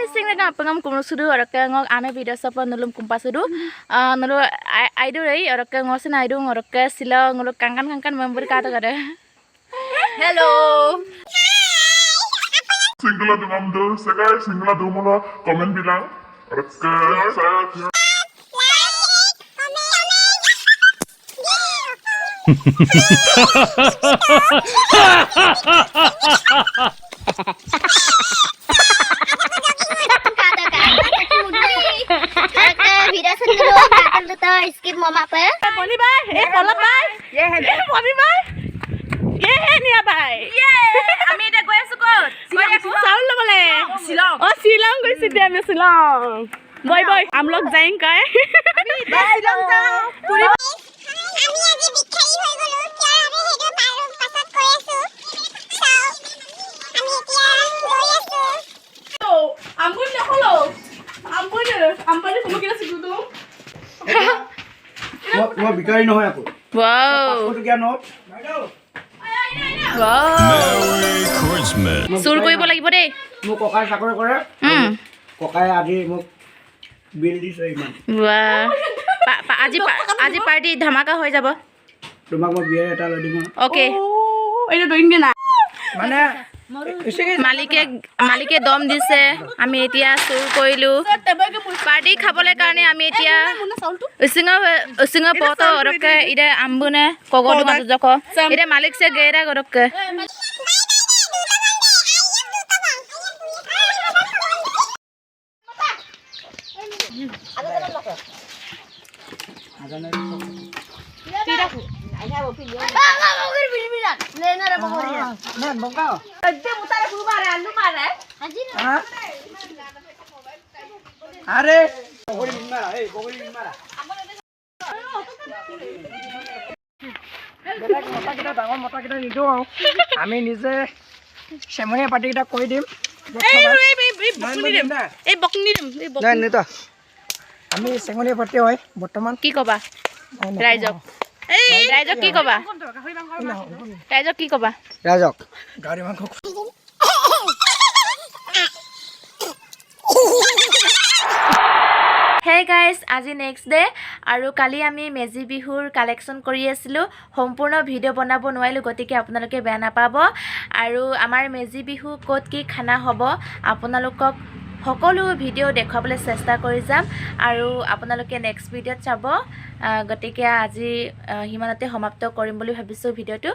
missing na pangam kumsudu oraka ngok ame video sapa nulum kumpasudu nulu aidu rei oraka ngosin aidu oraka sila ngulu kankan member kata kada. Hello. Single dumam do sekai single dumono comment bilang oraka saya skip mama apa? Boni bay, polak bay. Boni bay. Nia bay. Ami ida goi asu kot. Saul lo bole. Silong. Oh Silong goi sidi ami Silong. Boy am log jaeng kai. Ami Silong jao. Puri আমি আজি বিখাই হৈ গলো কিয় আমি হেডো পাৰো পাছত কৈ আছো চাও আমি এতিয়া গৈ আছো তো আমগুন নহলো আমপানি তুমি কিনা শিকুতো মই বিকাৰী নহয় আকৌ ওয়াও টকীয়া নোট Merry Christmas. সুৰ কইব লাগিব দেই মোৰ ককাই চাকৰি কৰে ককাই আজি মোক বিল দিছে ইমান বাহ আজি পাৰ্টি ধামাকা হৈ যাব তোমাক মই বিয়াৰ এটা লৈ দিম ওকে এইটো দইনগে না মানে মালিকে দম দিছে আমি এতিয়া চুৰ কৰিলো পাৰ্টি খাবলৈ কাৰণে আমি এতিয়া উচিঙ পত অৰকে ইদে আম্বুনে কগটো মাজক ইদে মালিক সে গেৰা গৰকে আৰে ডাঙৰ মতাকেইটা নিদিওঁ আৰু আমি নিজে চেমনীয়া পাৰ্টিকেইটা কৰি দিম আমি চেমনীয়া পাৰ্টি হয় বৰ্তমান কি কবা ৰাইজক কি কবা ৰাইজক গাড়ী মাংস হে গাইজ আজি নেক্সট ডে আৰু কালি আমি মেজি বিহুৰ কালেকশ্যন কৰি আছিলোঁ সম্পূৰ্ণ ভিডিঅ' বনাব নোৱাৰিলোঁ গতিকে আপোনালোকে বেয়া নাপাব আৰু আমাৰ মেজি বিহু ক'ত কি খানা হ'ব আপোনালোকক সকলো ভিডিঅ' দেখুৱাবলৈ চেষ্টা কৰি যাম আৰু আপোনালোকে নেক্সট ভিডিঅ'ত চাব গতিকে আজি সিমানতে সমাপ্ত কৰিম বুলি ভাবিছোঁ ভিডিঅ'টো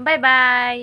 বাই বাই